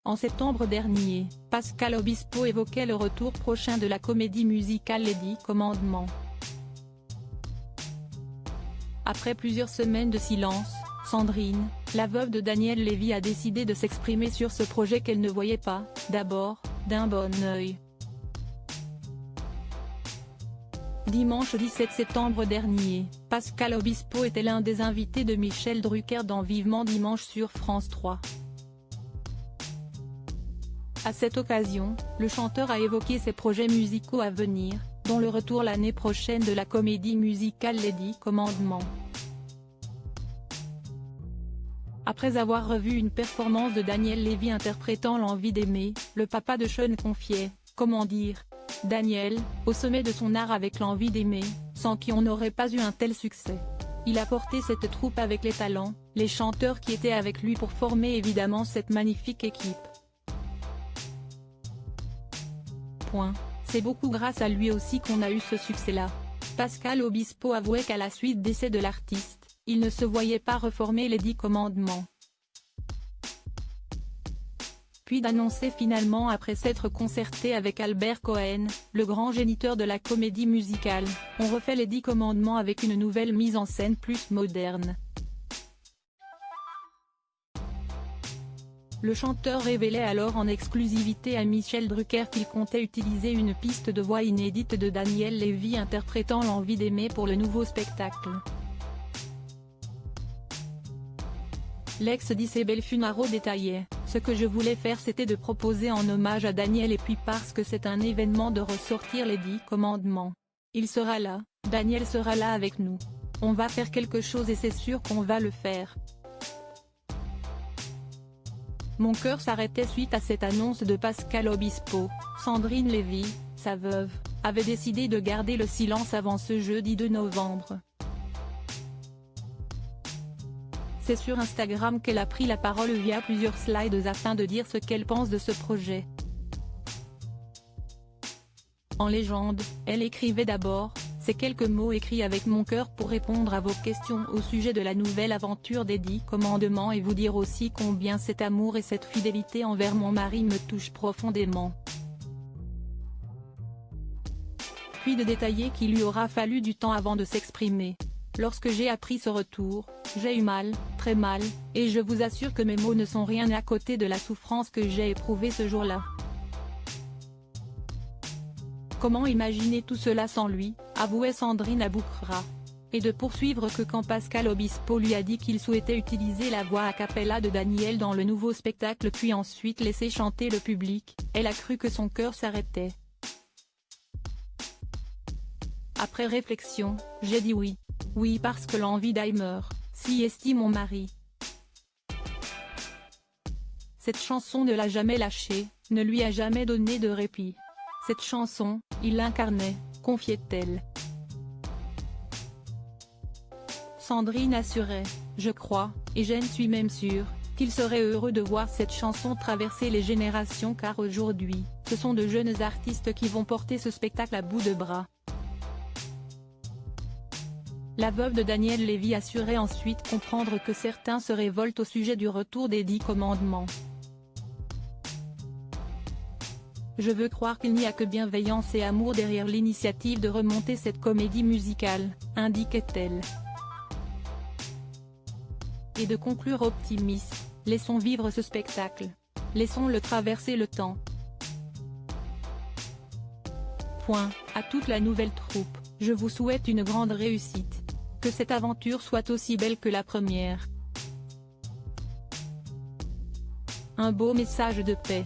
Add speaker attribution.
Speaker 1: En septembre dernier, Pascal Obispo évoquait le retour prochain de la comédie musicale Les 10 Commandements. Après plusieurs semaines de silence, Sandrine, la veuve de Daniel Lévy a décidé de s'exprimer sur ce projet qu'elle ne voyait pas, d'abord, d'un bon œil. Dimanche 17 septembre dernier, Pascal Obispo était l'un des invités de Michel Drucker dans Vivement Dimanche sur France 3. À cette occasion, le chanteur a évoqué ses projets musicaux à venir, dont le retour l'année prochaine de la comédie musicale Les 10 Commandements. Après avoir revu une performance de Daniel Lévy interprétant L'envie d'aimer, le papa de Sean confiait, « Comment dire ? Daniel, au sommet de son art avec L'envie d'aimer, sans qui on n'aurait pas eu un tel succès. Il a porté cette troupe avec les talents, les chanteurs qui étaient avec lui pour former évidemment cette magnifique équipe. C'est beaucoup grâce à lui aussi qu'on a eu ce succès-là. » Pascal Obispo avouait qu'à la suite décès de l'artiste, il ne se voyait pas reformer les 10 commandements. Puis d'annoncer finalement après s'être concerté avec Albert Cohen, le grand géniteur de la comédie musicale, « On refait les 10 commandements avec une nouvelle mise en scène plus moderne. » Le chanteur révélait alors en exclusivité à Michel Drucker qu'il comptait utiliser une piste de voix inédite de Daniel Lévy interprétant L'envie d'aimer pour le nouveau spectacle. L'ex d'Isabelle Funaro détaillait, « Ce que je voulais faire c'était de proposer en hommage à Daniel et puis parce que c'est un événement de ressortir les 10 commandements. Il sera là, Daniel sera là avec nous. On va faire quelque chose et c'est sûr qu'on va le faire. » Mon cœur s'arrêtait suite à cette annonce de Pascal Obispo. Sandrine Lévy, sa veuve, avait décidé de garder le silence avant ce jeudi 2 novembre. C'est sur Instagram qu'elle a pris la parole via plusieurs slides afin de dire ce qu'elle pense de ce projet. En légende, elle écrivait d'abord, ces quelques mots écrits avec mon cœur pour répondre à vos questions au sujet de la nouvelle aventure des 10 commandements et vous dire aussi combien cet amour et cette fidélité envers mon mari me touchent profondément. Puis de détailler qu'il lui aura fallu du temps avant de s'exprimer. Lorsque j'ai appris ce retour, j'ai eu mal, très mal, et je vous assure que mes mots ne sont rien à côté de la souffrance que j'ai éprouvée ce jour-là. Comment imaginer tout cela sans lui, avouait Sandrine Aboukra. Et de poursuivre que quand Pascal Obispo lui a dit qu'il souhaitait utiliser la voix a cappella de Daniel dans le nouveau spectacle puis ensuite laisser chanter le public, elle a cru que son cœur s'arrêtait. Après réflexion, j'ai dit oui. Oui parce que l'envie d'aimer, si estime mon mari. Cette chanson ne l'a jamais lâché, ne lui a jamais donné de répit. Cette chanson, il l'incarnait, confiait-elle. Sandrine assurait, je crois, et j'en suis même sûre, qu'il serait heureux de voir cette chanson traverser les générations car aujourd'hui, ce sont de jeunes artistes qui vont porter ce spectacle à bout de bras. La veuve de Daniel Lévy assurait ensuite comprendre que certains se révoltent au sujet du retour des 10 commandements. Je veux croire qu'il n'y a que bienveillance et amour derrière l'initiative de remonter cette comédie musicale, indiquait-elle. Et de conclure optimiste, laissons vivre ce spectacle. Laissons-le traverser le temps. À toute la nouvelle troupe, je vous souhaite une grande réussite. Que cette aventure soit aussi belle que la première. Un beau message de paix.